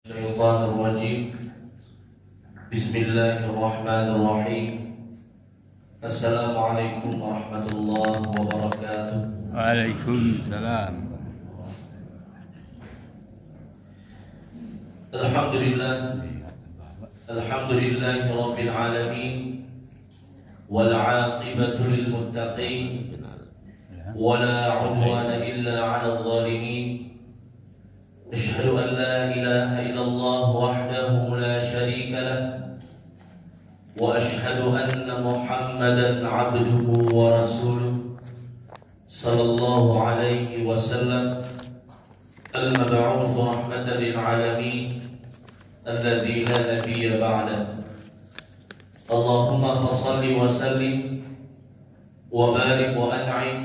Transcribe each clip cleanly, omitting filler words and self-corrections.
الشيطان الرجيم. بسم الله الرحمن الرحيم. السلام عليكم ورحمة الله وبركاته. وعليكم السلام. الحمد لله رب العالمين، والعاقبة للمتقين، ولا عدوان إلا على الظالمين. أشهد أن لا إله إلا الله وحده لا شريك له، وأشهد أن محمدا عبده ورسوله صلى الله عليه وسلم، المبعوث رحمة للعالمين الذي لا نبي بعده. اللهم فصل وسلم وبارك وأنعم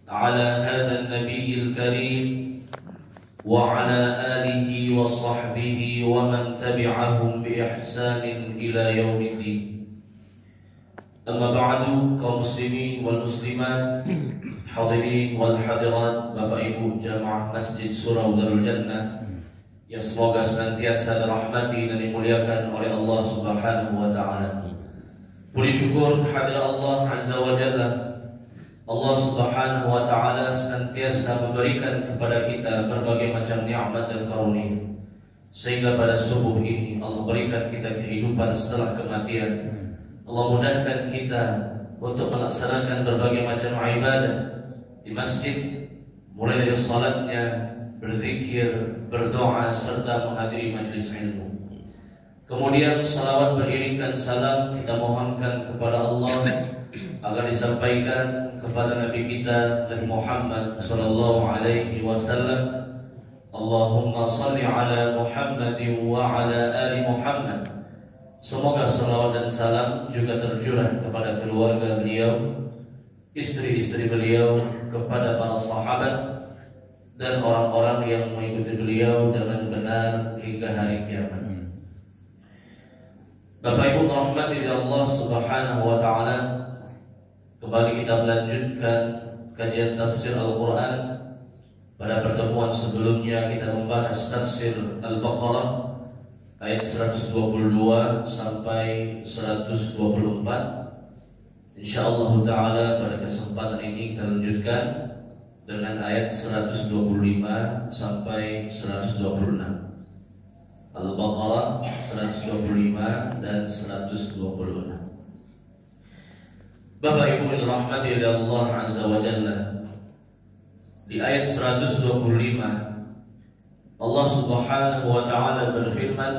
على هذا النبي الكريم وعلى آله وصحبه ومن تبعهم بإحسان إلى يوم الدين. أما بعد، kaum muslimin wal muslimat, hadirin wal hadirat, Bapak Ibu jamaah Masjid Surau Darul Jannah yang semoga senantiasa dirahmati dan dimuliakan oleh Allah Subhanahu wa taala. Puji syukur kehadirat Allah Azza wa Jalla. Allah Subhanahu wa taala senantiasa memberikan kepada kita berbagai macam nikmat dan karunia, sehingga pada subuh ini Allah berikan kita kehidupan setelah kematian. Allah mudahkan kita untuk melaksanakan berbagai macam ibadah di masjid, mulai dari salatnya, berzikir, berdoa, serta menghadiri majelis ilmu. Kemudian salawat beriringkan salam kita mohonkan kepada Allah agar disampaikan kepada Nabi kita Nabi Muhammad sallallahu alaihi wasallam. Allahumma salli ala Muhammadin wa ala ali Muhammad. Semoga salawat dan salam juga tercurah kepada keluarga beliau, istri-istri beliau, kepada para sahabat dan orang-orang yang mengikuti beliau dengan benar hingga hari kiamat. Bapak Ibu rahmati Allah Subhanahu wa taala, kembali kita melanjutkan kajian tafsir Al-Quran. Pada pertemuan sebelumnya kita membahas tafsir Al-Baqarah ayat 122 sampai 124. InsyaAllah ta'ala pada kesempatan ini kita lanjutkan dengan ayat 125 sampai 126. Al-Baqarah 125 dan 126. Bapak Ibu yang dirahmati oleh Allah Azza wa Jalla, di ayat 125 Allah Subhanahu wa taala berfirman,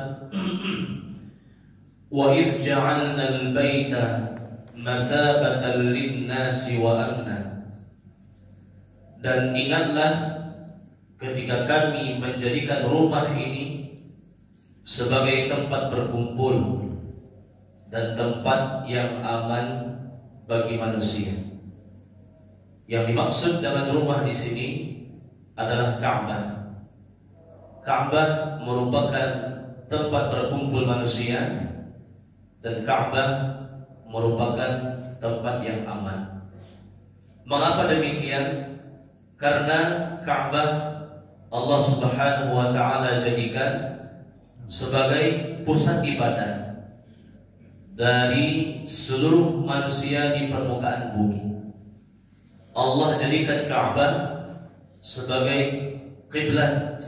"Wa idh ja'alna al-baita mathabatan lin-nasi wa amna." Dan ingatlah ketika kami menjadikan rumah ini sebagai tempat berkumpul dan tempat yang aman bagi manusia. Yang dimaksud dengan rumah di sini adalah Ka'bah. Ka'bah merupakan tempat berkumpul manusia, dan Ka'bah merupakan tempat yang aman. Mengapa demikian? Karena Ka'bah Allah Subhanahu wa taala jadikan sebagai pusat ibadah dari seluruh manusia di permukaan bumi. Allah jadikan Ka'bah sebagai kiblat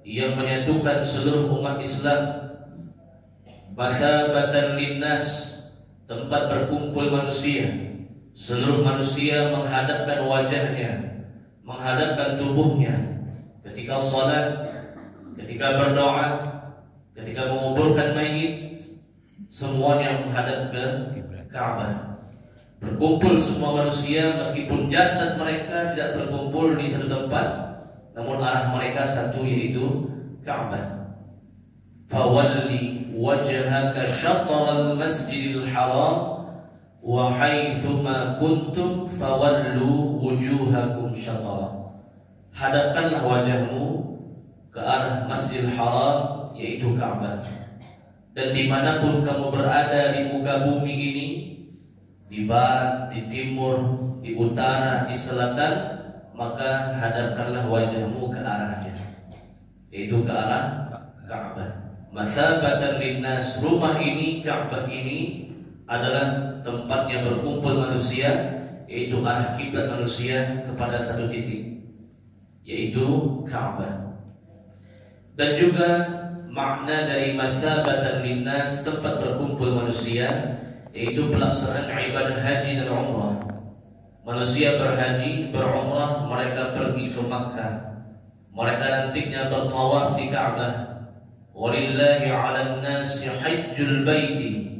yang menyatukan seluruh umat Islam, mathabatan linnas, tempat berkumpul manusia. Seluruh manusia menghadapkan wajahnya, menghadapkan tubuhnya ketika salat, ketika berdoa, ketika menguburkan mayit, semuanya menghadap ke Ka'bah. Berkumpul semua manusia, meskipun jasad mereka tidak berkumpul di satu tempat, namun arah mereka satu, yaitu Ka'bah. Fawalli wajhaka syatral masjidil haram wa haitsuma kuntum fawallu wujuhakum syatra. Hadapkanlah wajahmu ke arah Masjidil Haram, yaitu Ka'bah. Dan dimanapun kamu berada di muka bumi ini, di barat, di timur, di utara, di selatan, maka hadapkanlah wajahmu ke arahnya, yaitu ke arah Ka'bah. Mathabatan linnas, rumah ini, Ka'bah ini adalah tempatnya berkumpul manusia, yaitu arah kiblat manusia kepada satu titik, yaitu Ka'bah. Dan juga makna dari mathabatan linnas, tempat berkumpul manusia, yaitu pelaksanaan ibadah haji dan umrah. Manusia berhaji, berumrah, mereka pergi ke Makkah, mereka nantinya bertawaf di Ka'bah. Walillahi 'alan nasi hajjul baiti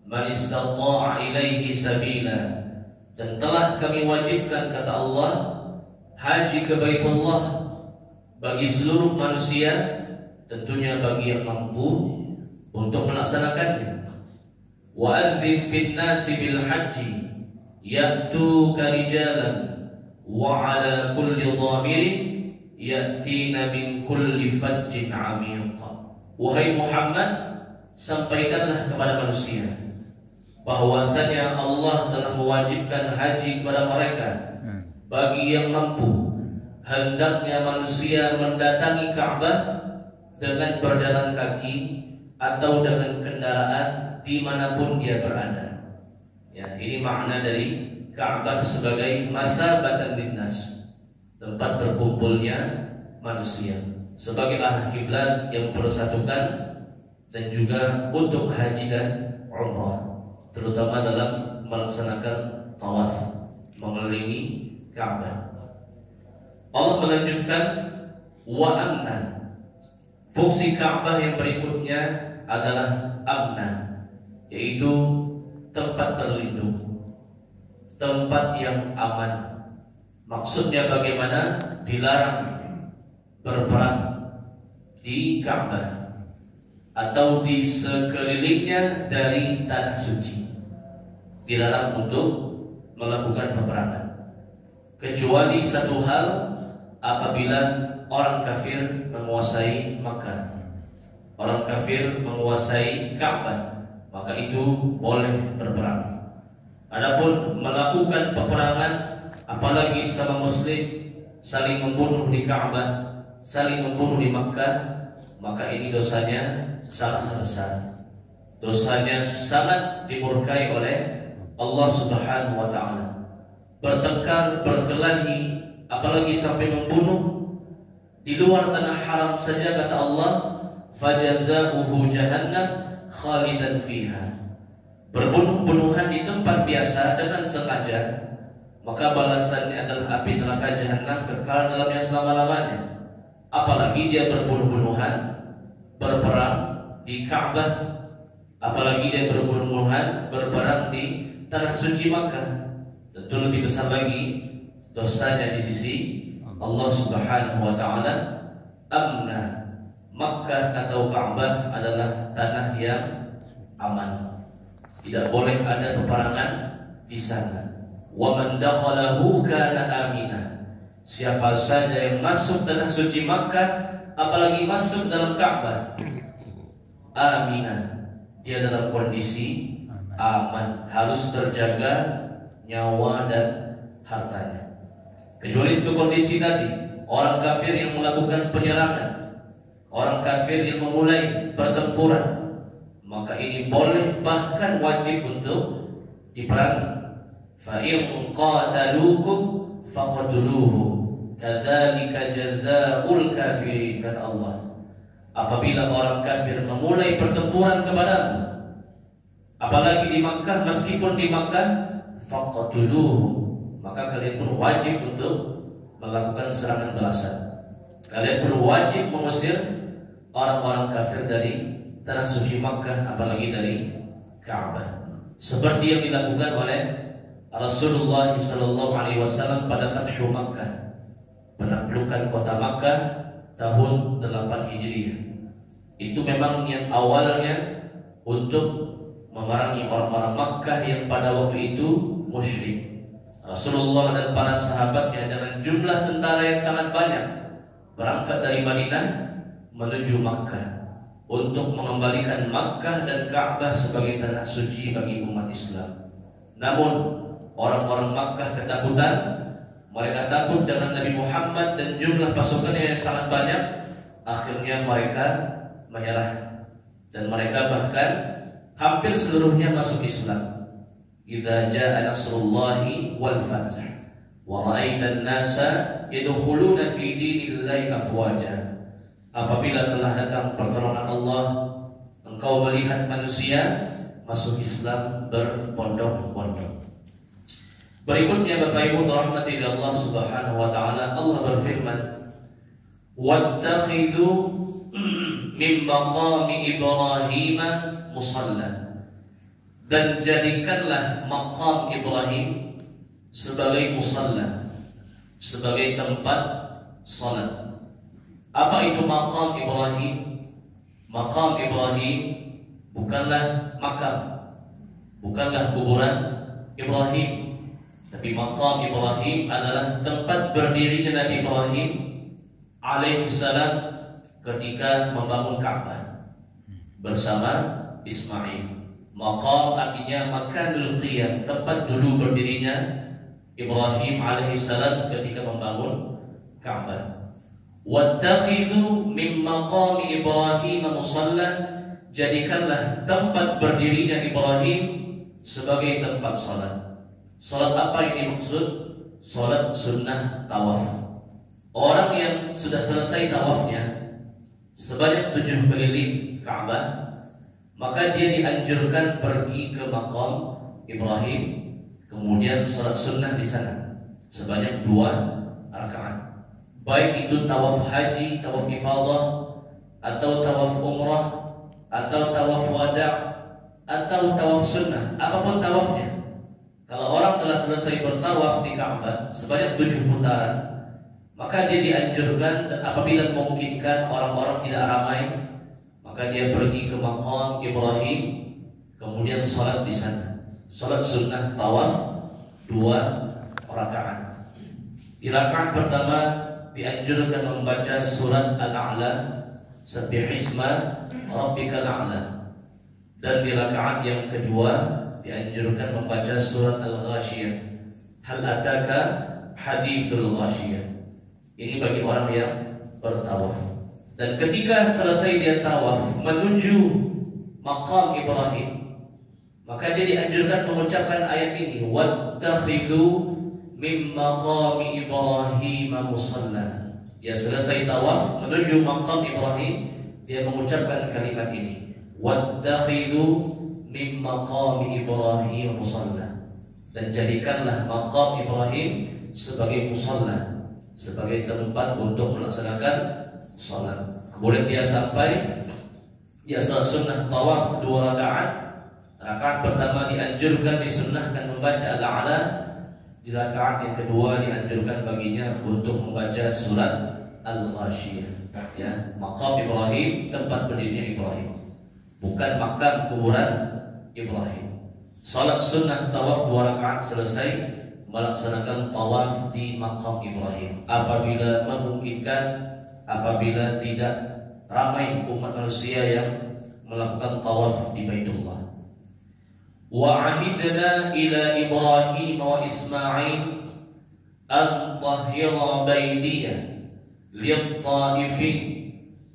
man istata'a ilaihi sabila. Dan telah kami wajibkan, kata Allah, haji ke Baitullah bagi seluruh manusia, tentunya bagi yang mampu untuk melaksanakannya. Wa adzim fin nasi bil haji ya'tuka rijalan wa 'ala kulli dhamirin ya'tina min kulli fajjin 'amiq. Wahai Muhammad, sampaikanlah kepada manusia bahwasanya Allah telah mewajibkan haji kepada mereka bagi yang mampu. Hendaknya manusia mendatangi Ka'bah dengan berjalan kaki atau dengan kendaraan dimanapun dia berada. Ya, ini makna dari Ka'bah sebagai mathabatan linnas, tempat berkumpulnya manusia, sebagai arah kiblat yang mempersatukan, dan juga untuk haji dan umrah, terutama dalam melaksanakan tawaf mengelilingi Ka'bah. Allah melanjutkan wa amna. Fungsi Ka'bah yang berikutnya adalah amna, yaitu tempat berlindung, tempat yang aman. Maksudnya bagaimana? Dilarang berperang di Ka'bah atau di sekelilingnya dari tanah suci. Dilarang untuk melakukan peperangan, kecuali satu hal, apabila orang kafir menguasai Makkah, orang kafir menguasai Ka'bah, maka itu boleh berperang. Adapun melakukan peperangan, apalagi sama muslim, saling membunuh di Ka'bah, saling membunuh di Makkah, maka ini dosanya sangat besar. Dosanya sangat dimurkai oleh Allah Subhanahu wa ta'ala. Bertengkar, berkelahi, apalagi sampai membunuh di luar tanah haram saja, kata Allah, fajazaohu jahannam khalidan fiha. Berbunuh-bunuhan di tempat biasa dengan sengaja, maka balasannya adalah api neraka jahanam, kekal dalamnya selama-lamanya. Apalagi dia berbunuh-bunuhan berperang di Ka'bah, apalagi dia berbunuh-bunuhan berperang di tanah suci Makkah, tentu lebih besar lagi dosanya di sisi Allah Subhanahu wa ta'ala. Amna, Makkah atau Ka'bah adalah tanah yang aman, tidak boleh ada peperangan di sana. Wa man dakhalahu kana amina. Siapa saja yang masuk tanah suci Makkah, apalagi masuk dalam Ka'bah, aminah, dia dalam kondisi aman, harus terjaga nyawa dan hartanya. Kecuali itu kondisi tadi, orang kafir yang melakukan penyerangan, orang kafir yang memulai pertempuran, maka ini boleh, bahkan wajib untuk diperangi. Fa in qataluukum faqatuluhu kadzalika jazaa'ul kafirin, kata Allah. Apabila orang kafir memulai pertempuran kepadamu, apalagi di Makkah, meskipun di Makkah, faqatuluhu, maka kalian pun wajib untuk melakukan serangan balasan. Kalian pun wajib mengusir orang-orang kafir dari tanah suci Makkah, apalagi dari Ka'bah, seperti yang dilakukan oleh Rasulullah SAW pada Fathu Makkah, penaklukan kota Makkah tahun 8 Hijriah. Itu memang niat awalnya untuk memerangi orang-orang Makkah yang pada waktu itu musyrik. Rasulullah dan para sahabatnya dengan jumlah tentara yang sangat banyak berangkat dari Madinah menuju Makkah untuk mengembalikan Makkah dan Ka'bah sebagai tanah suci bagi umat Islam. Namun orang-orang Makkah ketakutan, mereka takut dengan Nabi Muhammad dan jumlah pasukannya yang sangat banyak. Akhirnya mereka menyerah, dan mereka bahkan hampir seluruhnya masuk Islam. Idza jaa nasrullahi wal fath wa ra'aitan nasa yadkhuluna fi dinillahi afwaja. Apabila telah datang pertolongan Allah, engkau melihat manusia masuk Islam berbondong-bondong. Berikutnya Bapak Ibu rahmati Allah Subhanahu wa taala, Allah berfirman, "Wattakhidhu min maqami Ibrahim musalla." Dan jadikanlah maqam Ibrahim sebagai musalla, sebagai tempat salat. Apa itu maqam Ibrahim? Maqam Ibrahim bukanlah makam, bukanlah kuburan Ibrahim, tapi maqam Ibrahim adalah tempat berdirinya Nabi Ibrahim alaihissalam ketika membangun Ka'bah bersama Ismail. Maqam artinya makanul qiyam, tempat dulu berdirinya Ibrahim alaihissalam ketika membangun Ka'bah. Wattakhidhu min maqami Ibrahim musalla, jadikanlah tempat berdirinya Ibrahim sebagai tempat salat. Salat apa ini maksud? Salat sunnah tawaf. Orang yang sudah selesai tawafnya sebanyak 7 keliling Ka'bah, maka dia dianjurkan pergi ke maqam Ibrahim, kemudian salat sunnah di sana sebanyak 2 rakaat. Baik itu tawaf haji, tawaf ifadah, atau tawaf umrah, atau tawaf wada', atau tawaf sunnah, apapun tawafnya. Kalau orang telah selesai bertawaf di Ka'bah sebanyak 7 putaran, maka dia dianjurkan, apabila memungkinkan orang-orang tidak ramai, maka dia pergi ke maqam Ibrahim, kemudian salat di sana. Salat sunnah tawaf 2 rakaat. Di rakaat pertama dianjurkan membaca surat Al-A'la, Sabbihisma Rabbikal A'la. Dan di rakaat yang kedua dianjurkan membaca surat Al-Ghashiyah, Hal ataka hadithul Ghashiyah. Ini bagi orang yang bertawaf. Dan ketika selesai dia tawaf menuju maqam Ibrahim, maka dia dianjurkan mengucapkan ayat ini, wattakhidhu min maqami Ibrahim musalla. Dia selesai tawaf menuju maqam Ibrahim, dia mengucapkan kalimat ini, wattakhidhu min maqami Ibrahim musalla. Dan jadikanlah maqam Ibrahim sebagai musalla, sebagai tempat untuk melaksanakan salat. Kemudian dia sampai, dia salat sunnah tawaf 2 rakaat. Rakaat pertama dianjurkan, disunnahkan membaca Al-A'la. Di rakaat yang kedua dianjurkan baginya untuk membaca surat Al-Ghashiyah. Ya, maqam Ibrahim, tempat berdirinya Ibrahim, bukan makam kuburan Ibrahim. Salat sunnah tawaf 2 rakaat selesai, melaksanakan tawaf di maqam Ibrahim. Apabila memungkinkan, apabila tidak ramai umat manusia yang melakukan tawaf di Baitullah. Wa ahidna ila Ibrahim wa Ismail an tahhira baitiya lit-ta'ifin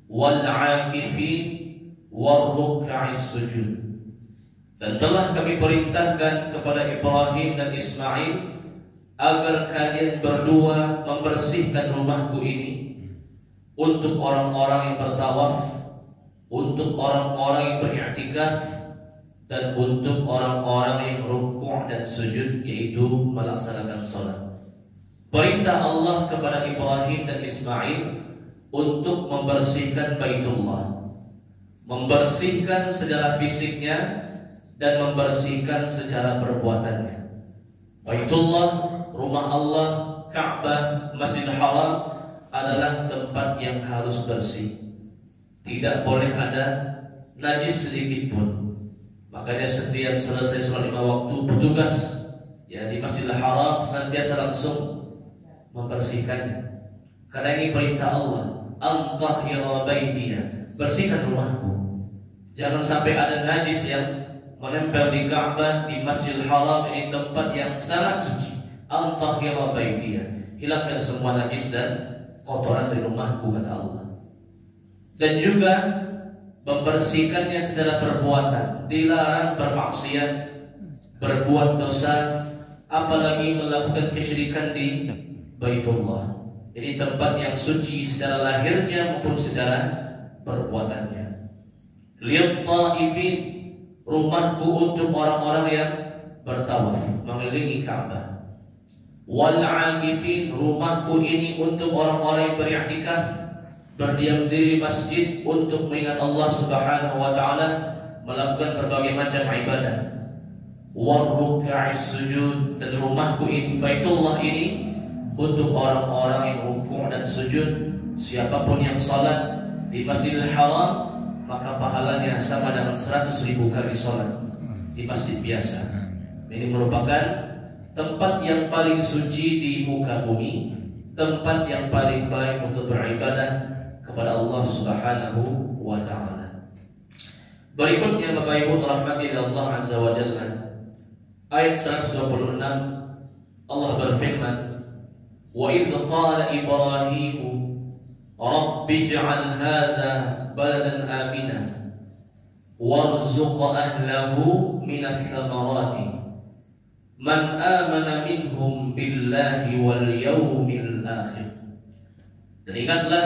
wal-'akifin war-ruk'is sujud. Dan telah kami perintahkan kepada Ibrahim dan Ismail agar kalian berdua membersihkan rumahku ini untuk orang-orang yang bertawaf, untuk orang-orang yang beriktikaf, dan untuk orang-orang yang rukuk dan sujud, yaitu melaksanakan salat. Perintah Allah kepada Ibrahim dan Ismail untuk membersihkan Baitullah, membersihkan secara fisiknya dan membersihkan secara perbuatannya. Baitullah, rumah Allah, Ka'bah, Masjidil Haram adalah tempat yang harus bersih. Tidak boleh ada najis sedikit pun. Makanya setiap selesai sholat 5 waktu, petugas ya di Masjidil Haram senantiasa langsung membersihkannya. Karena ini perintah Allah, antahhira baitiya, bersihkan rumahku. Jangan sampai ada najis yang menempel di Ka'bah, di Masjidil Haram, ini tempat yang sangat suci. Antahhira baitiya, hilangkan semua najis dan kotoran dari rumahku, kata Allah. Dan juga membersihkannya secara perbuatan, dilarang bermaksiat, berbuat dosa, apalagi melakukan kesyirikan di Baitullah. Ini tempat yang suci secara lahirnya maupun secara perbuatannya. Lit-taifin, rumahku untuk orang-orang yang bertawaf mengelilingi Ka'bah. Wal-'akifin, rumahku ini untuk orang-orang yang beriktikaf, berdiam diri di masjid untuk mengingat Allah Subhanahu wa taala, melakukan berbagai macam ibadah. War-ruk'is sujud, dan rumahku ini, Baitullah ini, untuk orang-orang yang rukuk dan sujud. Siapapun yang salat di Masjidil Haram, maka pahalanya sama dengan 100.000 kali salat di masjid biasa. Ini merupakan tempat yang paling suci di muka bumi, tempat yang paling baik untuk beribadah kepada Allah Subhanahu wa taala. Berikutnya Bapak Ibu rahmati Allah Azza wa Jalla, ayat 126, Allah berfirman, "Wa idz qala Ibrahim Rabbi ij'al hadha baladan amina warzuq ahlahu minats thamarati man amana minhum billahi wal yawmil akhir." Dan ingatlah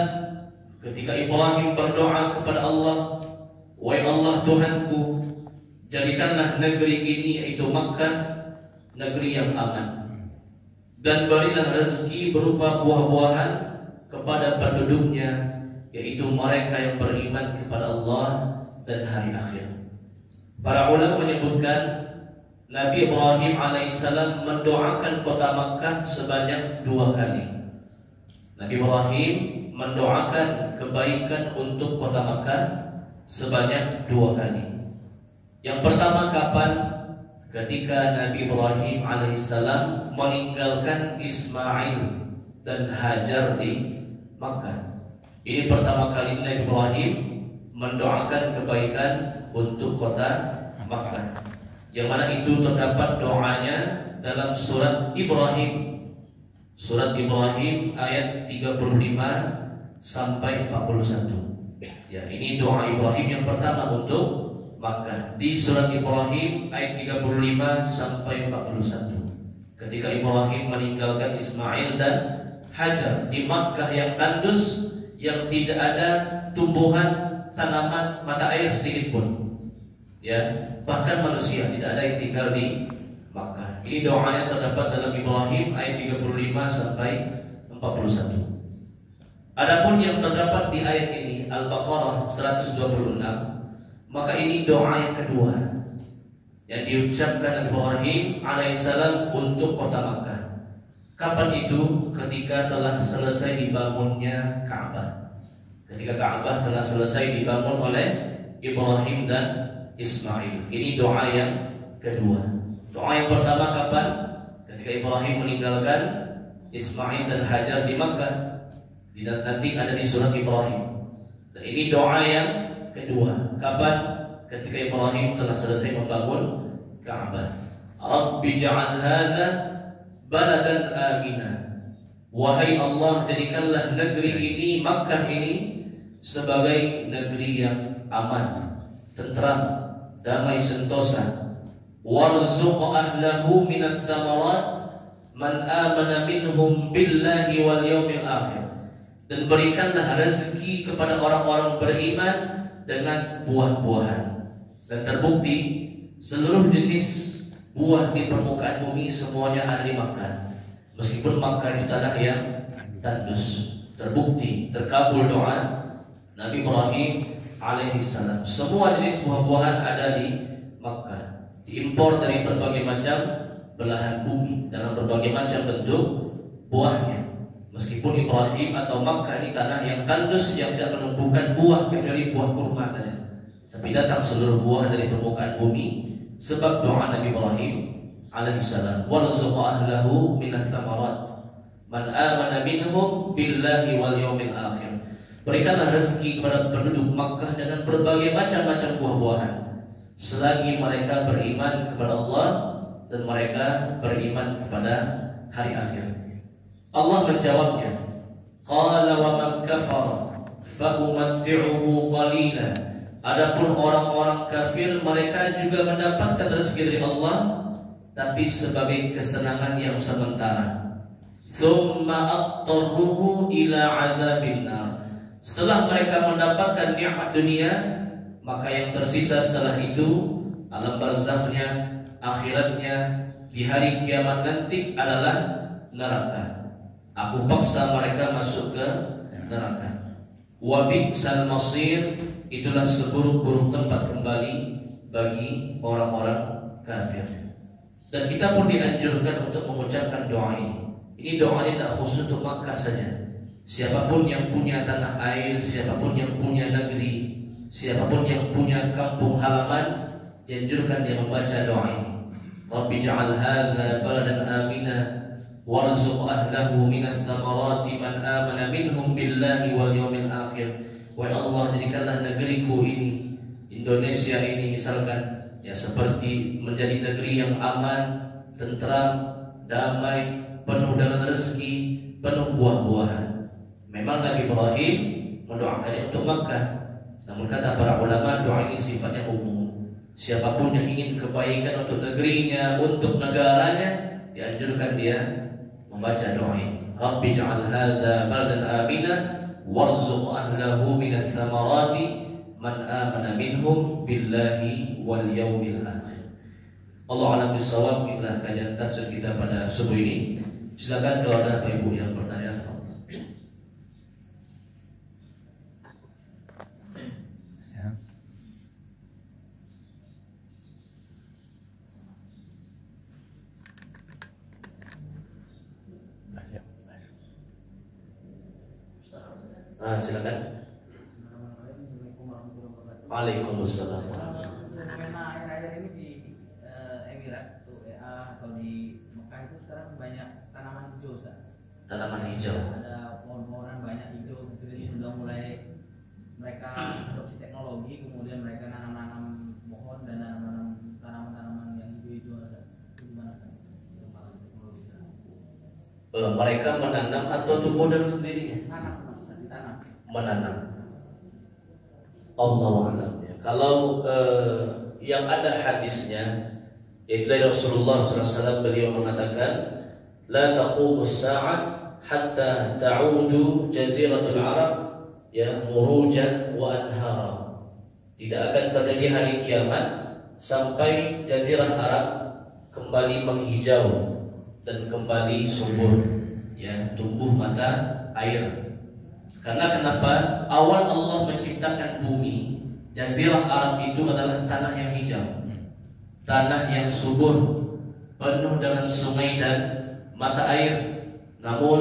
ketika Ibrahim berdoa kepada Allah, "Wahai Allah Tuhanku, jadikanlah negeri ini, yaitu Makkah, negeri yang aman, dan berilah rezeki berupa buah-buahan kepada penduduknya, yaitu mereka yang beriman kepada Allah dan hari akhir." Para ulama menyebutkan Nabi Ibrahim alaihissalam mendoakan kota Makkah sebanyak 2 kali. Nabi Ibrahim mendoakan kebaikan untuk kota Makkah sebanyak 2 kali. Yang pertama kapan? Ketika Nabi Ibrahim alaihissalam meninggalkan Ismail dan Hajar di Makkah. Ini pertama kali Nabi Ibrahim mendoakan kebaikan untuk kota Makkah, yang mana itu terdapat doanya dalam surat Ibrahim. Surat Ibrahim ayat 35 sampai 41. Ya, ini doa Ibrahim yang pertama untuk Makkah. Di surat Ibrahim ayat 35 sampai 41. Ketika Ibrahim meninggalkan Ismail dan Hajar di Makkah yang tandus, yang tidak ada tumbuhan, tanaman, mata air sedikit pun. Ya, bahkan manusia tidak ada yang tinggal di Makkah. Ini doanya terdapat dalam Ibrahim ayat 35 sampai 41. Adapun yang terdapat di ayat ini Al-Baqarah 126, maka ini doa yang kedua yang diucapkan Ibrahim alaihissalam untuk kota Makkah. Kapan itu? Ketika telah selesai dibangunnya Ka'bah. Ketika Ka'bah telah selesai dibangun oleh Ibrahim dan Ismail. Ini doa yang kedua. Doa yang pertama kapan? Ketika Ibrahim meninggalkan Ismail dan Hajar di Makkah. Dan nanti ada di surat Ibrahim. Dan ini doa yang kedua. Kapan? Ketika Ibrahim telah selesai membangun Ka'bah. Rabbi ja'al hadha baladan amina. Wahai Allah, jadikanlah negeri ini, Makkah ini, sebagai negeri yang aman, tentram, damai sentosa. Warzuq ahlahu minats thamarat man amana minhum billahi wal yawmil akhir. Dan berikanlah rezeki kepada orang-orang beriman dengan buah-buahan. Dan terbukti seluruh jenis buah di permukaan bumi semuanya ada di Makkah. Meskipun Makkah itu tanah yang tandus. Terbukti terkabul doa Nabi Ibrahim alaihissalam. Semua jenis buah-buahan ada di Makkah. Diimpor dari berbagai macam belahan bumi dalam berbagai macam bentuk buahnya. Meskipun Ibrahim atau Makkah ini tanah yang tandus yang tidak menumbuhkan buah kecuali buah kurma saja, tapi datang seluruh buah dari permukaan bumi sebab doa Nabi Ibrahim alaihissalam. Warzuq ahlahu minats thamarat man amana minhum billahi wal yawmil akhir. Berikanlah rezeki kepada penduduk Makkah dengan berbagai macam-macam buah-buahan selagi mereka beriman kepada Allah dan mereka beriman kepada hari akhir. Allah menjawabnya, qala wa man kafara fa umatti'uhu qalila Adapun orang-orang kafir, mereka juga mendapatkan rezeki dari Allah, tapi sebagai kesenangan yang sementara. Tsumma aqtarruhu ila adzabin nar. Setelah mereka mendapatkan nikmat dunia, maka yang tersisa setelah itu alam barzakhnya, akhiratnya, di hari kiamat nanti adalah neraka. Aku paksa mereka masuk ke neraka. Wa bi'sal masir, itulah seburuk-buruk tempat kembali bagi orang-orang kafir. Dan kita pun dianjurkan untuk mengucapkan doa ini. Ini doa ini tidak khusus untuk Makkah saja. Siapapun yang punya tanah air, siapapun yang punya negeri, siapapun yang punya kampung halaman, dianjurkan dia membaca doa ini. Rabbi ja'al hadza baladan amina warzuq ahlahu minats thamarati man amana minhum billahi wal yawmil akhir. Wahai Allah, jadikanlah negeriku ini, Indonesia ini misalkan, ya seperti menjadi negeri yang aman, tentram, damai, penuh dengan rezeki, penuh buah-buahan. Memang Nabi Ibrahim mendoakannya untuk Makkah, namun kata para ulama, doa ini sifatnya umum. Siapapun yang ingin kebaikan untuk negerinya, untuk negaranya, dianjurkan dia membaca doa ini. Rabbi ja'al hadza baldan amina warzuq ahlahu minats thamarati man amana minhum billahi wal yawmil akhir. Allah a'lam bissawab. Inilah kajian tafsir kita pada subuh ini. Silakan kalau ada Bapak Ibu yang bertanya. Silakan. Waalaikumsalam. Fenomena akhir-akhir ini di Emirat atau di Mekah itu sekarang banyak tanaman hijau, Ustaz. Tanaman hijau. Ada pohon-pohonan banyak hijau. Jadi sudah mulai mereka adopsi teknologi, kemudian mereka nanam-nanam pohon dan nanam-nanam tanaman-tanaman yang hijau-hijau. Itu gimana, Ustaz? Mereka menanam atau tumbuh dengan sendirinya? Ditanam. Menanam. Allahu a'lam. Kalau yang ada hadisnya, yaitu dari Rasulullah SAW, beliau mengatakan, la taqumus sa'ah hatta ta'udu jaziratul Arab ya murujan wa anhara. Tidak akan terjadi hari kiamat sampai jazirah Arab kembali menghijau dan kembali subur, ya, tumbuh mata air. Karena kenapa? Awal Allah menciptakan bumi, jazirah Arab itu adalah tanah yang hijau, tanah yang subur, penuh dengan sungai dan mata air. Namun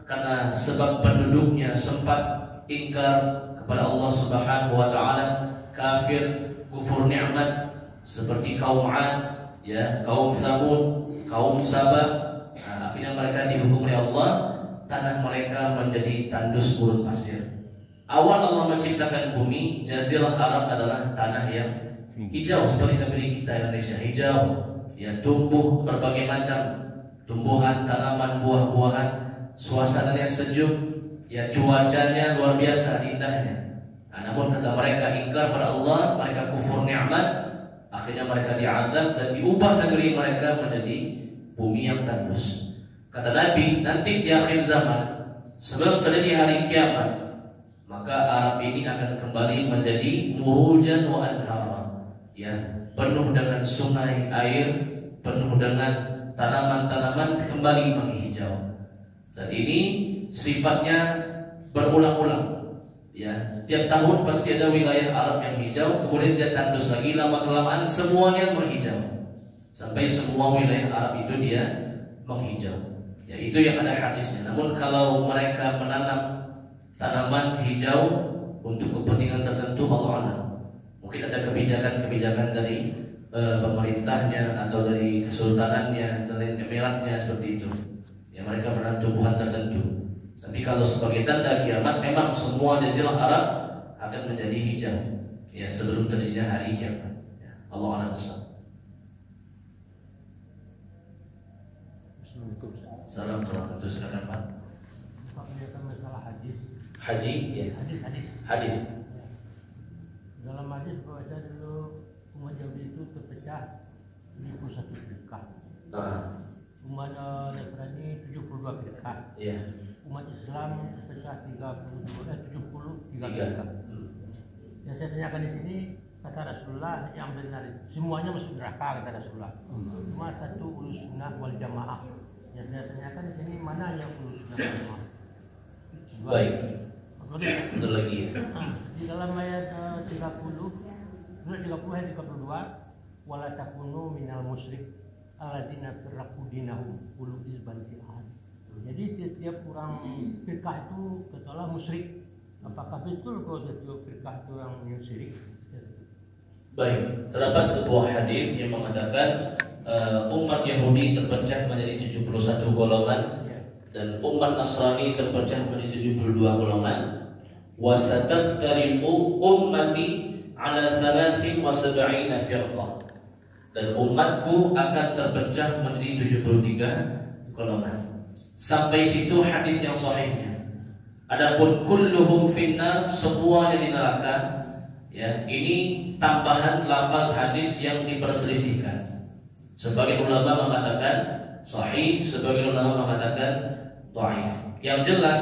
karena sebab penduduknya sempat ingkar kepada Allah Subhanahu wa taala, kafir, kufur nikmat, seperti kaum 'Ad, ya, kaum Tsamud, kaum Sabah, akhirnya mereka dihukum oleh Allah. Tanah mereka menjadi tandus gurun pasir. Awal Allah menciptakan bumi, jazirah Arab adalah tanah yang hijau seperti negeri kita Indonesia, hijau, ya, tumbuh berbagai macam tumbuhan, tanaman, buah-buahan, suasananya sejuk, ya, cuacanya luar biasa indahnya. Namun kata mereka ingkar pada Allah, mereka kufur nikmat, akhirnya mereka diazab dan diubah negeri mereka menjadi bumi yang tandus. Kata Nabi, nanti di akhir zaman, sebelum terjadi hari kiamat, maka Arab ini akan kembali menjadi murujan wa anhara, ya, penuh dengan sungai, air, penuh dengan tanaman-tanaman kembali menghijau. Dan ini sifatnya berulang-ulang, ya. Tiap tahun pasti ada wilayah Arab yang hijau, kemudian dia tandus lagi, lama-kelamaan semuanya menghijau sampai semua wilayah Arab itu dia menghijau. Ya, itu yang ada hadisnya. Namun kalau mereka menanam tanaman hijau untuk kepentingan tertentu, Allah a'lam. Mungkin ada kebijakan-kebijakan dari pemerintahnya atau dari kesultanannya, dari emiratnya seperti itu. Ya, mereka menanam tumbuhan tertentu. Tapi kalau sebagai tanda kiamat, memang semua jazirah Arab akan menjadi hijau, ya, sebelum terjadinya hari kiamat. Ya, Allah a'lam. Salam warahmatullahi wabarakatuh. Pak. Masalah hadis. Haji, ya. Hadis. Hadis. Dalam hadis baca dulu umat Yahudi itu terpecah 71 firqah. Umat Nasrani 72 firqah. Iya. Umat Islam terpecah 73 firqah. Yang saya tanyakan di sini kata Rasulullah yang benar semuanya masuk neraka kata Rasulullah. Cuma satu ulus sunnah wal jamaah. Yang saya tanyakan di sini mana yang ulus sunnah wal jamaah? Baik. Betul lagi ya. Di dalam ayat 30 ayat 32 wala takunu minal musyrik alladzina firraqu dinahum qulu hizban si'ad. Jadi setiap orang firqah itu katalah musyrik. Apakah betul kalau setiap firqah itu orang musyrik? Baik, terdapat sebuah hadis yang mengatakan umat Yahudi terpecah menjadi 71 golongan dan umat Nasrani terpecah menjadi 72 golongan. Wa sataftariqu ummati ala 73 firqah. Dan umatku akan terpecah menjadi 73 golongan. Sampai situ hadis yang sahihnya. Adapun kulluhum finnar, semuanya di neraka. Ya, ini tambahan lafaz hadis yang diperselisihkan. Sebagian ulama mengatakan sahih, sebagian ulama mengatakan dhaif. Yang jelas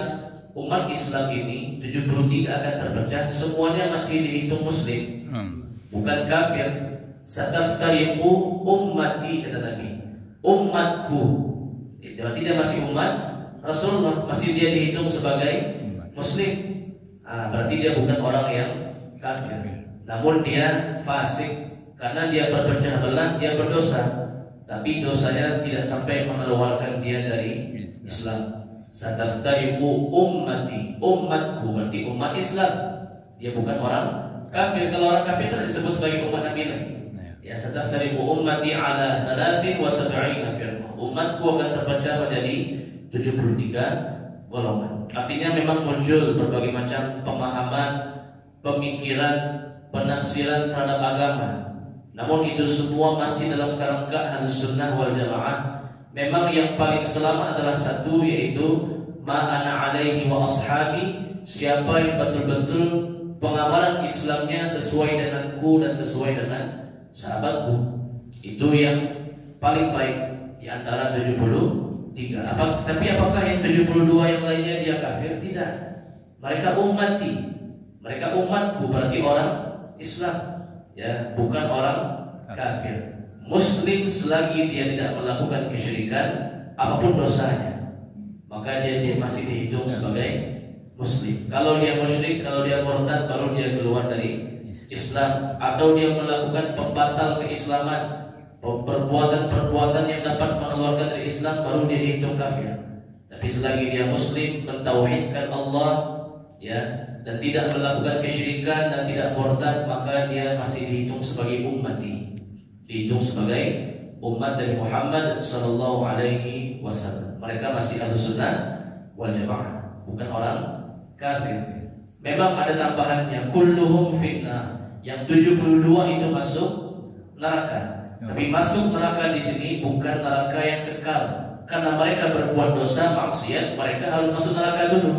umat Islam ini 73 akan terpecah, semuanya masih dihitung muslim, bukan kafir. Sataftariqu ummati kata Nabi, umatku. Berarti dia masih umat Rasulullah, masih dia dihitung sebagai muslim. Berarti dia bukan orang yang kafir, namun dia fasik karena dia berpecah belah, dia berdosa, tapi dosanya tidak sampai mengeluarkan dia dari Islam. Sataftariqu ummati, umatku berarti umat Islam, dia bukan orang kafir. Kalau orang kafir tidak disebut sebagai umat Nabi lagi. Ya, sataftariqu ummati ala 73 firqah. Umatku akan terpecah menjadi 73 golongan. Artinya memang muncul berbagai macam pemahaman, pemikiran, penafsiran terhadap agama. Namun itu semua masih dalam kerangka Ahlussunnah wal Jamaah. Memang yang paling selamat adalah satu, yaitu ma'ana alaihi wa ashabi. Siapa yang betul-betul pengamalan Islamnya sesuai denganku dan sesuai dengan sahabatku, itu yang paling baik di antara 73. Tapi apakah yang 72 yang lainnya dia kafir? Tidak. Mereka ummati, mereka umatku, berarti orang Islam, ya, bukan orang kafir. Muslim selagi dia tidak melakukan kesyirikan apapun dosanya, maka dia masih dihitung sebagai muslim. Kalau dia musyrik, kalau dia murtad, baru dia keluar dari Islam, atau dia melakukan pembatal keislaman, perbuatan-perbuatan yang dapat mengeluarkan dari Islam, baru dia dihitung kafir. Tapi selagi dia muslim, mentauhidkan Allah, ya, dan tidak melakukan kesyirikan dan tidak murtad, maka dia masih dihitung sebagai ummati, dihitung sebagai umat dari Muhammad sallallahu alaihi wasallam. Mereka masih Ahlussunnah wal Jamaah, bukan orang kafir. Memang ada tambahannya, kulluhum finnar, yang 72 itu masuk neraka. Tapi masuk neraka di sini bukan neraka yang kekal, karena mereka berbuat dosa maksiat, mereka harus masuk neraka dulu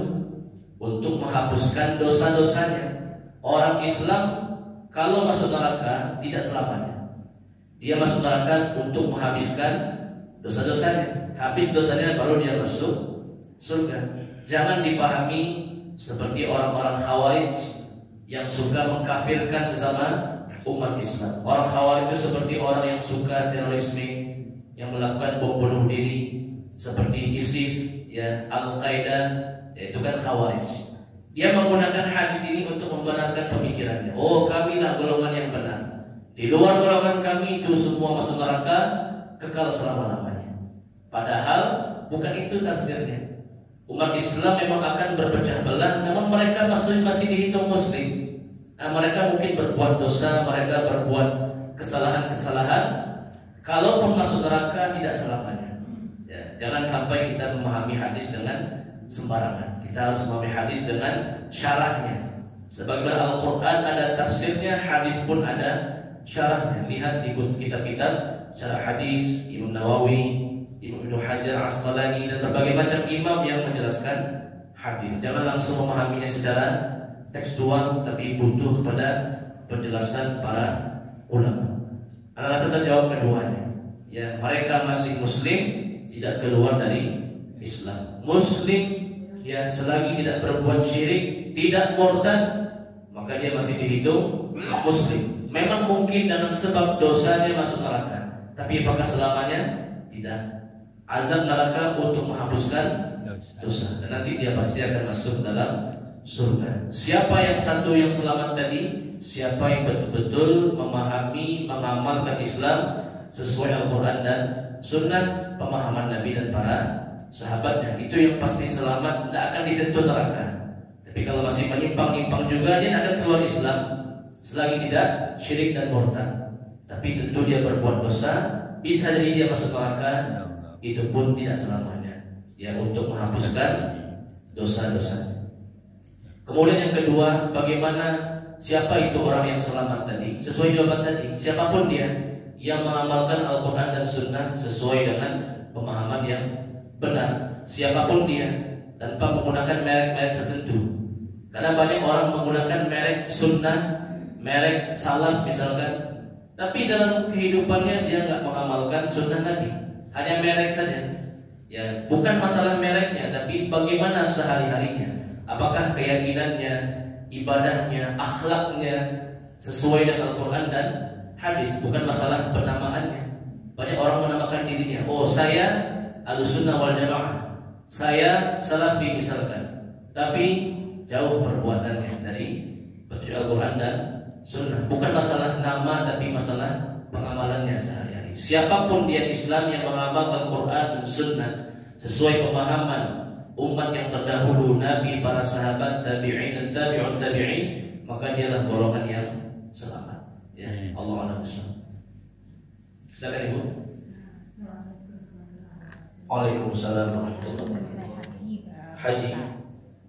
untuk menghapuskan dosa-dosanya. Orang Islam kalau masuk neraka tidak selamanya. Dia masuk neraka untuk menghabiskan dosa-dosanya. Habis dosanya baru dia masuk surga. Jangan dipahami seperti orang-orang Khawarij yang suka mengkafirkan sesama umat Islam. Orang Khawarij itu seperti orang yang suka terorisme, yang melakukan bom bunuh diri, seperti ISIS, ya, Al-Qaeda, yaitu kan Khawarij. Dia menggunakan hadis ini untuk membenarkan pemikirannya. Oh, kamilah golongan yang benar. Di luar golongan kami itu semua masuk neraka kekal selama-lamanya. Padahal bukan itu tafsirnya. Umat Islam memang akan berpecah belah, namun mereka masih dihitung muslim. Mereka mungkin berbuat dosa, mereka berbuat kesalahan-kesalahan. Kalaupun masuk neraka tidak selamanya. Ya, jangan sampai kita memahami hadis dengan sembarangan. Kita harus memahami hadis dengan syarahnya. Sebagaimana Al-Quran ada tafsirnya, hadis pun ada syarahnya. Lihat di kitab-kitab syarah hadis Imam Nawawi, Ibnu Hajar Asqalani, dan berbagai macam imam yang menjelaskan hadis. Jangan langsung memahaminya secara tekstual, tapi butuh kepada penjelasan para ulama. Anda rasa terjawab keduanya. Ya, mereka masih muslim, tidak keluar dari Islam. Muslim, ya, selagi tidak berbuat syirik, tidak murtad, maka dia masih dihitung muslim. Memang mungkin dalam sebab dosanya masuk neraka, tapi apakah selamanya? Tidak. Azab neraka untuk menghapuskan dosa, dan nanti dia pasti akan masuk dalam surga. Siapa yang satu yang selamat tadi? Siapa yang betul-betul memahami, mengamalkan Islam sesuai Al-Quran dan Sunnah, pemahaman Nabi dan para sahabatnya, itu yang pasti selamat, tidak akan disentuh neraka. Tapi kalau masih menyimpang-nyimpang juga, dia akan keluar Islam selagi tidak syirik dan murtad. Tapi tentu dia berbuat dosa, bisa jadi dia masuk neraka, itu pun tidak selamanya. Ya, untuk menghapuskan dosa-dosa. Kemudian yang kedua, bagaimana siapa itu orang yang selamat tadi? Sesuai jawaban tadi, siapapun dia yang mengamalkan Al-Quran dan Sunnah sesuai dengan pemahaman yang benar, siapapun dia, tanpa menggunakan merek-merek tertentu. Karena banyak orang menggunakan merek Sunnah, merek Salaf misalkan, tapi dalam kehidupannya dia nggak mengamalkan Sunnah Nabi, hanya merek saja. Ya, bukan masalah mereknya, tapi bagaimana sehari-harinya. Apakah keyakinannya, ibadahnya, akhlaknya sesuai dengan Al-Quran dan hadis, bukan masalah penamaannya. Banyak orang menamakan dirinya, oh saya Ahlussunnah wal Jamaah, saya Salafi misalkan, tapi jauh perbuatannya dari petunjuk Al-Quran dan Sunnah. Bukan masalah nama, tapi masalah pengamalannya sehari-hari. Siapapun dia Islam yang mengamalkan Quran dan Sunnah sesuai pemahaman umat yang terdahulu, Nabi, para sahabat, tabi'in dan tabi'un tabi'in, maka dialah golongan yang selamat. Ya, Allah a'lam. Silakan Ibu. Waalaikumsalam warahmatullahi wabarakatuh. Haji.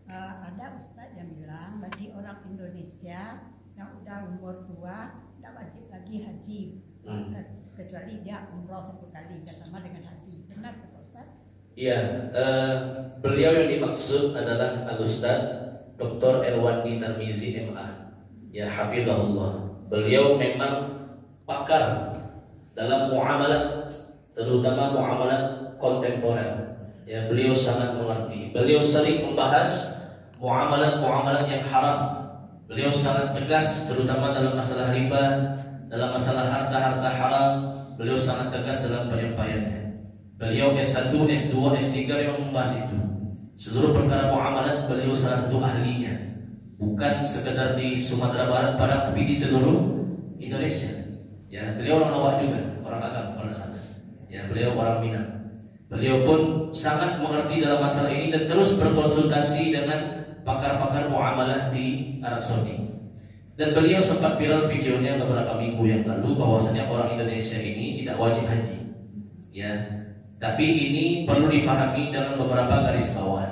Ada Ustadz yang bilang bagi orang Indonesia yang udah umur tua tidak wajib lagi haji, kecuali dia umroh 1 kali, yang sama dengan haji. Benar Pak Ustadz? Iya, beliau yang dimaksud adalah Al-Ustadz Dr. Elwandi Tarmizi MA. Ya, hafizahullah. Beliau memang pakar dalam muamalat, terutama muamalat kontemporer. Ya, beliau sangat mengerti. Beliau sering membahas muamalat-muamalat yang haram. Beliau sangat tegas, terutama dalam masalah riba, dalam masalah harta-harta haram. Beliau sangat tegas dalam penyampaiannya. Beliau S1, S2, S3 memang membahas itu. Seluruh perkara muamalat beliau salah satu ahlinya. Bukan sekedar di Sumatera Barat, Padang, tapi di seluruh Indonesia. Ya, beliau orang Lawak juga, orang Agam, orang sana. Ya, beliau orang Minang. Beliau pun sangat mengerti dalam masalah ini dan terus berkonsultasi dengan pakar-pakar muamalah di Arab Saudi. Dan beliau sempat viral videonya beberapa minggu yang lalu bahwasanya orang Indonesia ini tidak wajib haji. Ya, tapi ini perlu difahami dengan beberapa garis bawah.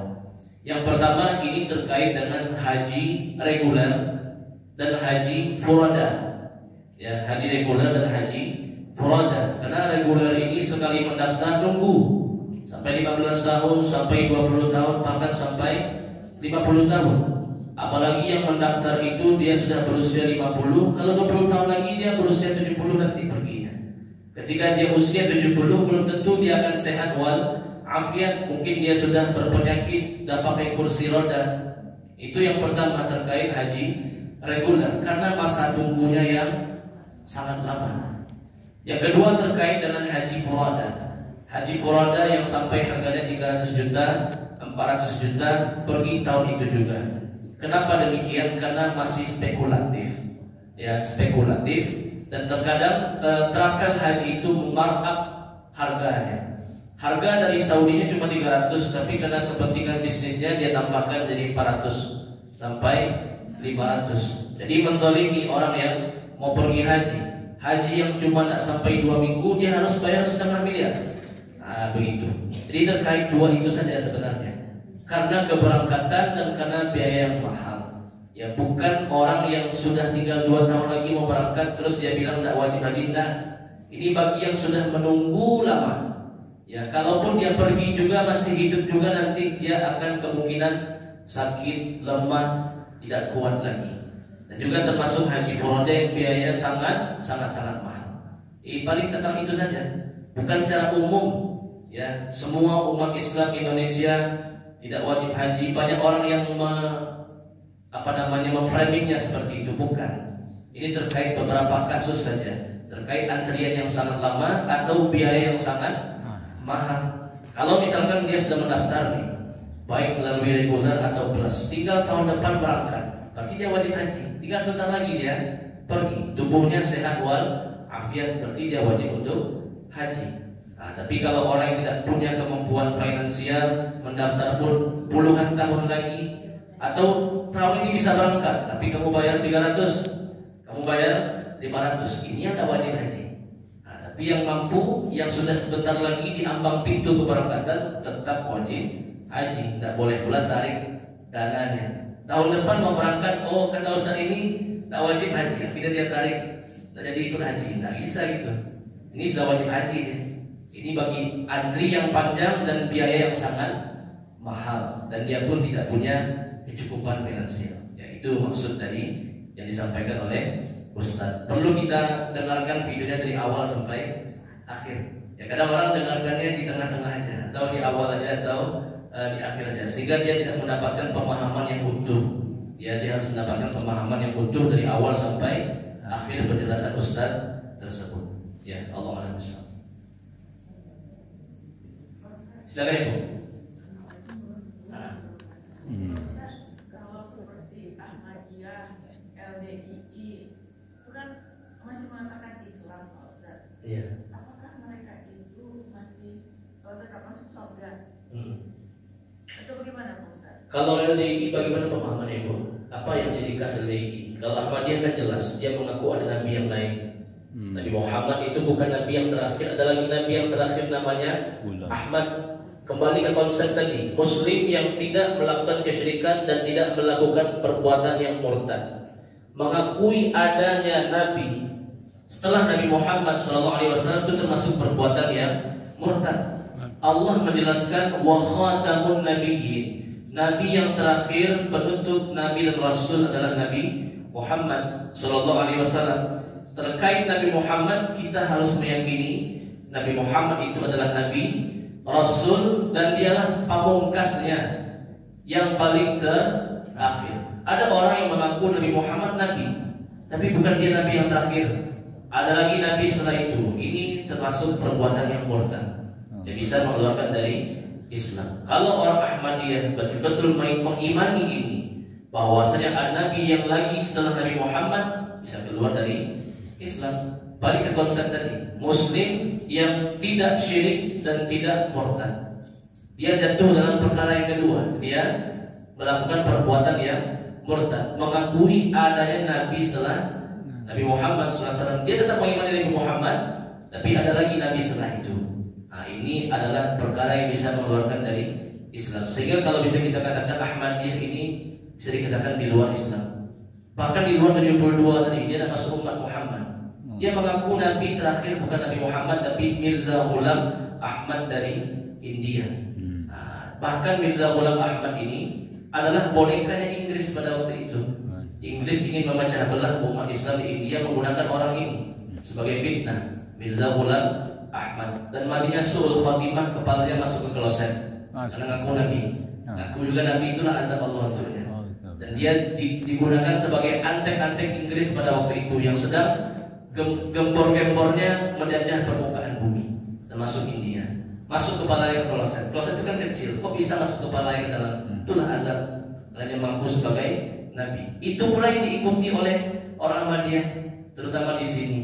Yang pertama, ini terkait dengan haji reguler dan haji furada. Ya, haji reguler dan haji furada. Karena reguler ini sekali mendaftar nunggu sampai 15 tahun, sampai 20 tahun, bahkan sampai 50 tahun. Apalagi yang mendaftar itu dia sudah berusia 50, kalau 20 tahun lagi dia berusia 70 nanti perginya. Ketika dia usia 70 belum tentu dia akan sehat wal afiat, mungkin dia sudah berpenyakit, dah pakai kursi roda. Itu yang pertama terkait haji reguler, karena masa tunggunya yang sangat lama. Yang kedua terkait dengan haji furada. Haji furada yang sampai harganya 300 juta, 400 juta, pergi tahun itu juga. Kenapa demikian? Karena masih spekulatif. Ya, spekulatif, dan terkadang travel haji itu markup harganya. Harga dari Saudinya cuma 300, tapi karena kepentingan bisnisnya dia tambahkan jadi 400 sampai 500. Jadi menzalimi orang yang mau pergi haji. Haji yang cuma tidak sampai 2 minggu dia harus bayar 1,5 miliar. Nah, begitu. Jadi terkait dua itu saja sebenarnya. Karena keberangkatan dan karena biaya yang mahal. Ya, bukan orang yang sudah tinggal 2 tahun lagi mau berangkat terus dia bilang tidak wajib haji. Nah, ini bagi yang sudah menunggu lama. Ya, kalaupun dia pergi juga masih hidup juga, nanti dia akan kemungkinan sakit, lemah, tidak kuat lagi. Dan juga termasuk haji furoda yang biaya sangat mahal. Paling tentang itu saja, bukan secara umum ya. Semua umat Islam Indonesia tidak wajib haji. Banyak orang yang memframingnya seperti itu, bukan. Ini terkait beberapa kasus saja, terkait antrian yang sangat lama atau biaya yang sangat mahal. Kalau misalkan dia sudah mendaftar nih, baik melalui reguler atau plus, tinggal tahun depan berangkat, berarti dia wajib haji. Tinggal sebentar lagi dia pergi, tubuhnya sehat wal afiat, berarti dia wajib untuk haji. Nah, tapi kalau orang yang tidak punya kemampuan finansial, mendaftar pun puluhan tahun lagi, atau tahun ini bisa berangkat, tapi kamu bayar 300, kamu bayar 500, ini yang tidak wajib haji. Nah, tapi yang mampu, yang sudah sebentar lagi di ambang pintu keberangkatan, tetap wajib haji. Tidak boleh pula tarik dananya. Tahun depan mau berangkat, oh kata Ustaz ini tak wajib haji, akhirnya dia tarik, tak jadi ikut haji. Tidak bisa gitu. Ini sudah wajib haji dia. Ini bagi antri yang panjang dan biaya yang sangat mahal, dan dia pun tidak punya kecukupan finansial. Ya, itu maksud dari yang disampaikan oleh Ustaz. Perlu kita dengarkan videonya dari awal sampai akhir. Ya, kadang orang dengarkannya di tengah-tengah aja, atau di awal aja, atau di akhir aja, sehingga dia tidak mendapatkan pemahaman yang utuh. Ya, dia harus mendapatkan pemahaman yang utuh dari awal sampai akhir penjelasan Ustaz tersebut. Ya, Allah a'lam bishawab. Silakan Ibu. Kalau seperti Ahmadiyah, LDII itu kan masih mengatakan Islam, Pak Ustaz. Iya. Apakah mereka itu masih tetap masuk surga? Atau bagaimana, Pak Ustaz? Kalau LDII bagaimana pemahamannya Ibu? Apa yang ciri khas LDII? Kalau Ahmadiyah kan jelas, dia mengaku ada nabi yang lain. Nabi Muhammad itu bukan nabi yang terakhir, ada lagi nabi yang terakhir namanya Ahmad. Kembali ke konsep tadi, Muslim yang tidak melakukan kesyirikan dan tidak melakukan perbuatan yang murtad, mengakui adanya nabi setelah Nabi Muhammad SAW, itu termasuk perbuatan yang murtad. Allah menjelaskan wa khatamun nabiyyin, nabi yang terakhir penutup nabi dan rasul adalah Nabi Muhammad SAW. Terkait Nabi Muhammad, kita harus meyakini Nabi Muhammad itu adalah nabi, rasul, dan dialah pamungkasnya yang paling terakhir. Ada orang yang mengaku Nabi Muhammad nabi, tapi bukan dia nabi yang terakhir. Ada lagi nabi setelah itu. Ini termasuk perbuatan yang murtad, yang bisa mengeluarkan dari Islam. Kalau orang Ahmadiyah betul-betul mengimani ini, bahwasanya ada nabi yang lagi setelah Nabi Muhammad, bisa keluar dari Islam. Balik ke konsep tadi, Muslim yang tidak syirik dan tidak murtad, dia jatuh dalam perkara yang kedua. Dia melakukan perbuatan yang murtad, mengakui adanya nabi setelah Nabi Muhammad SAW. Dia tetap mengimani Nabi Muhammad, tapi ada lagi nabi setelah itu. Nah, ini adalah perkara yang bisa mengeluarkan dari Islam. Sehingga kalau bisa kita katakan Ahmadiyah ini bisa dikatakan di luar Islam. Bahkan di luar 72 tadi, dia tidak masuk umat Muhammad. Dia mengaku nabi terakhir bukan Nabi Muhammad, tapi Mirza Ghulam Ahmad dari India. Nah, bahkan Mirza Ghulam Ahmad ini adalah bonekanya Inggris pada waktu itu. Inggris ingin memecah belah umat Islam di India menggunakan orang ini sebagai fitnah. Mirza Ghulam Ahmad, dan matinya su'ul khatimah, kepalanya masuk ke kloset karena ngaku nabi. Ngaku juga nabi, itulah azab Allah untuknya. Dan dia digunakan sebagai antek-antek Inggris pada waktu itu yang sedang gempor-gempornya menjajah permukaan bumi, termasuk India. Masuk kepalanya ke kloset. Kloset itu kan kecil, kok bisa masuk kepalanya ke dalam? Itulah azab. Karena mengaku sebagai nabi. Itu pula yang diikuti oleh orang Ahmadiyah, terutama di sini.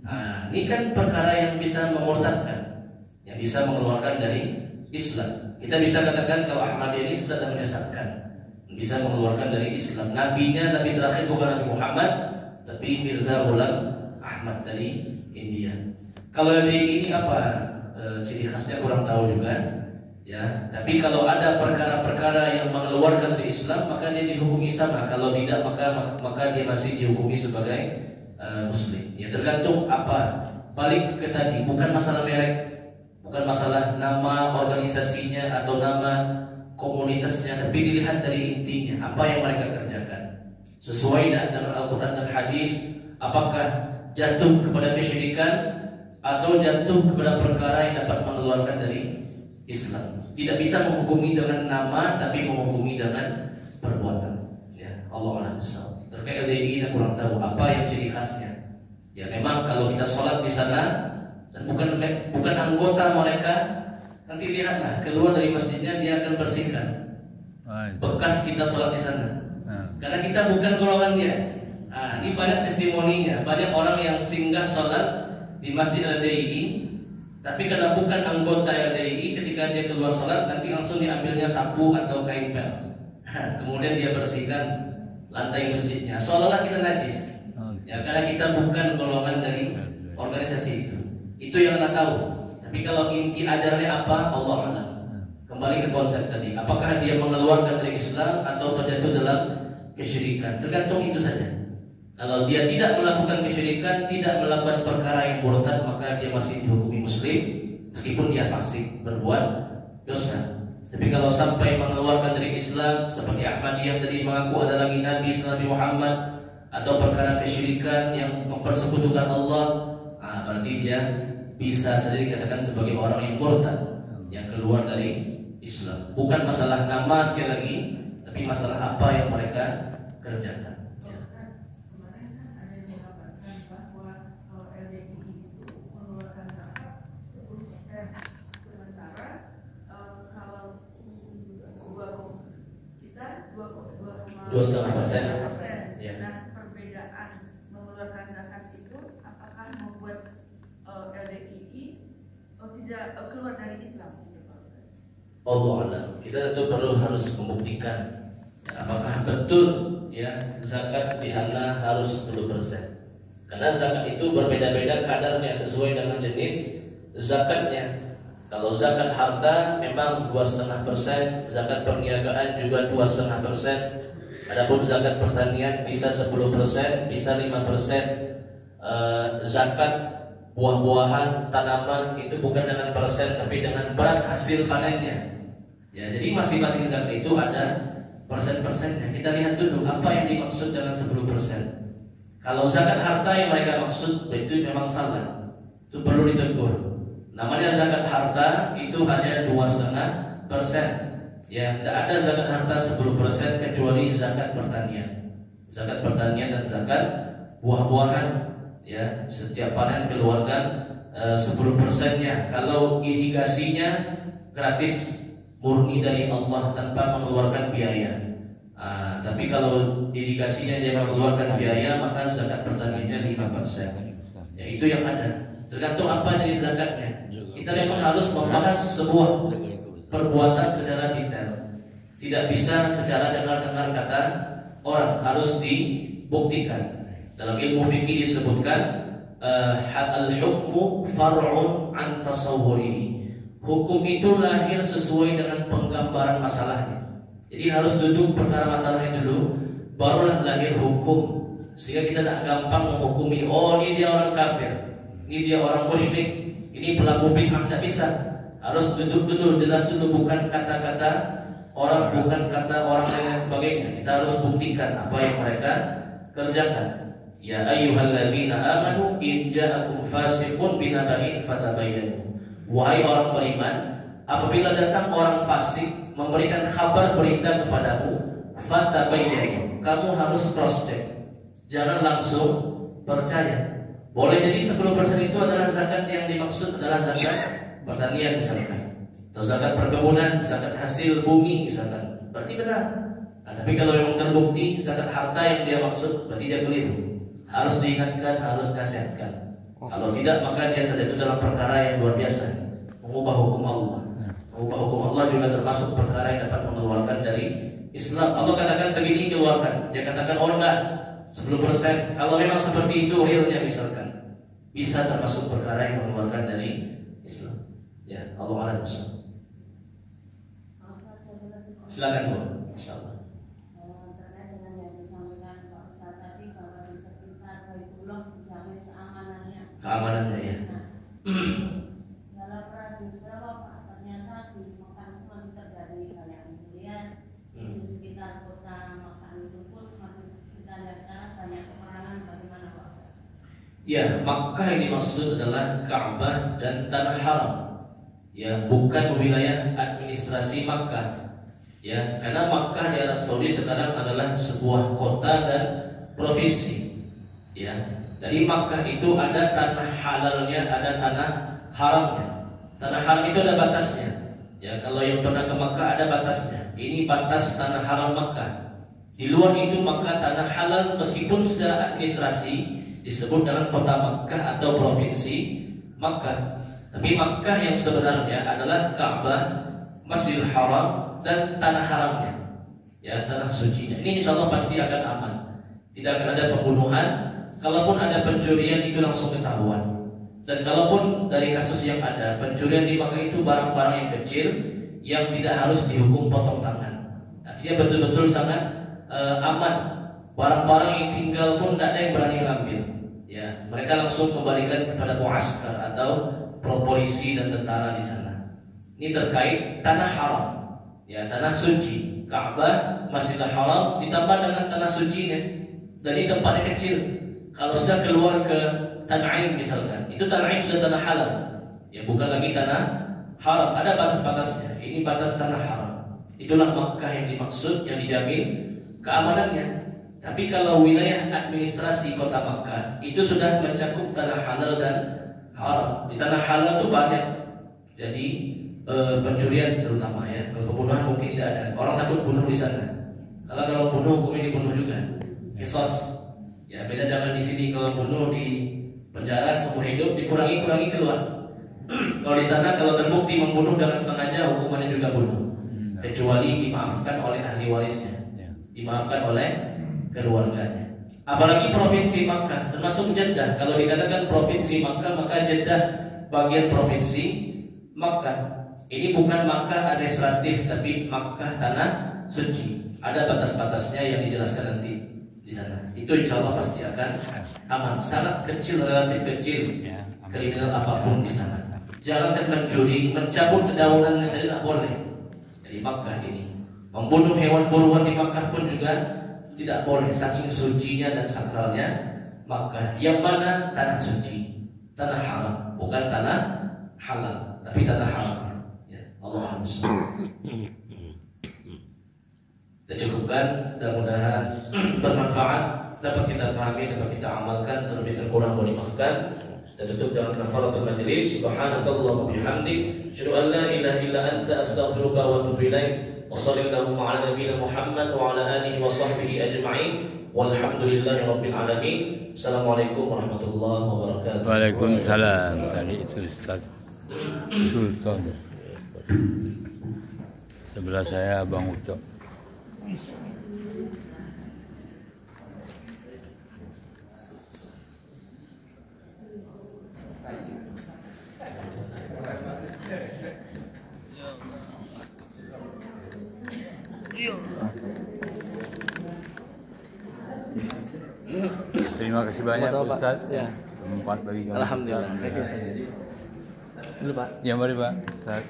Nah, ini kan perkara yang bisa memurtadkan, yang bisa mengeluarkan dari Islam. Kita bisa katakan kalau Ahmadiyah ini sesat dan menyesatkan, bisa mengeluarkan dari Islam. Nabinya, nabi terakhir bukan Nabi Muhammad, tapi Mirza Ghulam Ahmad dari India. Kalau di ini apa ciri khasnya kurang tahu juga, ya. Tapi kalau ada perkara-perkara yang mengeluarkan dari Islam, maka dia dihukumi sama. Kalau tidak, maka dia masih dihukumi sebagai Muslim. Ya, tergantung apa. Balik ke tadi, bukan masalah merek, bukan masalah nama organisasinya atau nama komunitasnya, tapi dilihat dari intinya apa yang mereka kerjakan. sesuai dengan Al-Quran dan hadis, apakah jatuh kepada kesyirikan atau jatuh kepada perkara yang dapat mengeluarkan dari Islam. Tidak bisa menghukumi dengan nama, tapi menghukumi dengan perbuatan. Ya, Allah a'lam bishawab. Terkait LDI, kita kurang tahu apa yang ciri khasnya. Ya, memang kalau kita sholat di sana dan bukan anggota mereka, nanti lihatlah keluar dari masjidnya dia akan bersihkan bekas kita sholat di sana. Karena kita bukan golongan dia. Nah, ini banyak testimoninya, banyak orang yang singgah sholat di masjid LDI, tapi karena bukan anggota LDI, ketika dia keluar sholat nanti langsung diambilnya sapu atau kain pel. Kemudian dia bersihkan lantai masjidnya, seolah-olah kita najis. Ya, karena kita bukan golongan dari organisasi itu. Itu yang kita tahu. Tapi kalau inti ajarannya apa, Allah a'lam. Kembali ke konsep tadi, apakah dia mengeluarkan dari Islam atau terjatuh dalam kesyirikan? Tergantung itu saja. Kalau dia tidak melakukan kesyirikan, tidak melakukan perkara yang murtad, maka dia masih dihukumi muslim meskipun dia fasik, berbuat dosa. Tapi kalau sampai mengeluarkan dari Islam, seperti Ahmadiyah tadi mengaku ada lagi Nabi Nabi Muhammad, atau perkara kesyirikan yang mempersekutukan Allah, berarti dia bisa saja dikatakan sebagai orang yang murtad, yang keluar dari Islam. Bukan masalah nama sekali lagi, tapi masalah apa yang mereka kerjakan. Kemarin kan ada yang mengatakan bahwa LDI itu mengeluarkan zakat 10%, sementara kalau kita 2,5%. Ya. Nah, perbedaan mengeluarkan zakat itu apakah membuat LDI tidak keluar dari Islam? Allah a'lam. Kita tentu harus membuktikan ya, apakah betul ya zakat di sana harus 10%. Karena zakat itu berbeda-beda kadarnya sesuai dengan jenis zakatnya. Kalau zakat harta memang 2,5%, zakat perniagaan juga 2,5%. Adapun zakat pertanian bisa 10%, bisa 5%. Zakat buah-buahan, tanaman itu bukan dengan persen tapi dengan berat hasil panennya. Ya, jadi masing-masing zakat itu ada persen-persennya. Kita lihat dulu apa yang dimaksud dengan 10%. Kalau zakat harta yang mereka maksud itu memang salah. Itu perlu ditegur. Namanya zakat harta itu hanya 2,5%. Ya, tidak ada zakat harta 10% kecuali zakat pertanian. Zakat pertanian dan zakat buah-buahan. Ya, setiap panen keluarkan 10%-nya. Kalau irigasinya gratis, murni dari Allah tanpa mengeluarkan biaya. Tapi kalau irigasinya dia mengeluarkan biaya, maka zakat pertaniannya 5%. Ya, itu yang ada. Tergantung apa jenis zakatnya. Kita memang harus membahas sebuah perbuatan secara detail. Tidak bisa secara dengar-dengar kata orang, harus dibuktikan. Dalam ilmu fikih disebutkan al-hukmu far'un an tasawwurihi. Hukum itu lahir sesuai dengan penggambaran masalahnya. Jadi harus duduk perkara masalahnya dulu, barulah lahir hukum. Sehingga kita tidak gampang menghukumi, oh ini dia orang kafir, ini dia orang musyrik, ini pelaku bid'ah. Tidak bisa. Harus duduk dulu, jelas dulu, bukan kata-kata orang, bukan kata orang dan sebagainya. Kita harus buktikan apa yang mereka kerjakan. Ya ayyuhalladzina amanu in ja'akum fasiqun binaba'in fatabayyanu. Wahai orang beriman, apabila datang orang fasik memberikan kabar berita kepadamu, fatabayyanu, kamu harus cross check. Jangan langsung percaya. Boleh jadi 10% itu adalah zakat yang dimaksud adalah zakat pertanian misalkan, atau zakat perkebunan, zakat hasil bumi misalkan. Berarti benar. Nah, tapi kalau memang terbukti zakat harta yang dia maksud, berarti dia keliru. Harus diingatkan, harus nasihatkan. Kalau tidak, maka dia terjatuh dalam perkara yang luar biasa, mengubah hukum Allah. Mengubah hukum Allah juga termasuk perkara yang dapat mengeluarkan dari Islam. Allah katakan segini keluarkan, dia katakan oh enggak 10%. Kalau memang seperti itu realnya misalkan, bisa termasuk perkara yang mengeluarkan dari Islam. Ya, Allah a'lam. Silakan Bu, insyaallah. Keamanannya ya. Dalam radius berapa Pak? Ternyata di Mekah itu masih terjadi hal yang kemudian di sekitar kota Mekah itu pun masih sekitar Ya, Makkah yang dimaksud adalah Ka'bah dan tanah haram. Ya, bukan wilayah administrasi Makkah. Ya, karena Makkah di Arab Saudi sekarang adalah sebuah kota dan provinsi. Ya, dari Makkah itu ada tanah halalnya, ada tanah haramnya. Tanah haram itu ada batasnya. Ya, kalau yang pernah ke Makkah ada batasnya. Ini batas tanah haram Makkah. Di luar itu maka tanah halal meskipun secara administrasi disebut dengan kota Makkah atau provinsi Makkah. Tapi Makkah yang sebenarnya adalah Ka'bah, Masjidil Haram dan tanah haramnya. Ya, tanah sucinya. Ini insya Allah pasti akan aman. Tidak akan ada pembunuhan. Kalaupun ada pencurian itu langsung ketahuan. Dan kalaupun dari kasus yang ada pencurian di Makkah itu barang-barang yang kecil yang tidak harus dihukum potong tangan. Artinya betul-betul sangat aman. Barang-barang yang tinggal pun tidak ada yang berani mengambil. Ya, mereka langsung kembalikan kepada muaskar atau polisi dan tentara di sana. Ini terkait tanah haram. Ya, tanah suci, Ka'bah, Masjidil Haram ditambah dengan tanah sucinya. Dan ini tempatnya kecil. Kalau sudah keluar ke Tan'im misalkan, itu Tan'im sudah tanah halal. Ya, bukan lagi tanah haram. Ada batas-batasnya. Ini batas tanah haram. Itulah Makkah yang dimaksud, yang dijamin keamanannya. Tapi kalau wilayah administrasi kota Makkah itu sudah mencakup tanah halal dan haram. Di tanah halal itu banyak. Jadi pencurian terutama ya. Kalau pembunuhan mungkin tidak ada. Orang takut bunuh di sana. Kalau bunuh hukumnya dibunuh juga. Qisas. Ya, beda dengan di sini. Kalau bunuh di penjara seumur hidup, dikurangi keluar. Kalau di sana kalau terbukti membunuh dengan sengaja hukumannya juga bunuh. Kecuali dimaafkan oleh ahli warisnya. Dimaafkan oleh keluarganya. Apalagi provinsi Makkah, termasuk Jeddah. Kalau dikatakan provinsi Makkah, maka Jeddah bagian provinsi Makkah. Ini bukan Makkah administratif, tapi Makkah tanah suci. Ada batas-batasnya yang dijelaskan nanti di sana. Itu insya Allah pasti akan aman. Sangat kecil, relatif kecil kriminal apapun di sana. Jangan mencuri, mencabut dedaunan saja tidak boleh. Di Makkah ini, membunuh hewan buruan di Makkah pun juga tidak boleh, saking sucinya dan sakralnya Makkah. Yang mana tanah suci, tanah haram, bukan tanah halal, tapi tanah haram. Ya, Allah kita cukupkan, mudah-mudahan bermanfaat, dapat kita pahami, dapat kita amalkan. Terlebih terkurang boleh dimaafkan. Dan tutup dengan kafaratul majlis. Subhanakallahumma bihamdik, asyhadu an la ilaha illa anta, astaghfiruka wa atubu ilaik. Wa sallallahu ala nabiyyina Muhammad wa ala alihi wa sahbihi ajma'in. Walhamdulillahi rabbil alamin. Assalamualaikum warahmatullahi wabarakatuh. Waalaikumsalam. Tadi itu Ustaz Sultan. Sebelah saya Bang Ucok. Terima kasih banyak Pak Ustaz. Ya. Bermanfaat bagi kami. Alhamdulillah. Dulu Pak. Ya mari Pak Ustaz.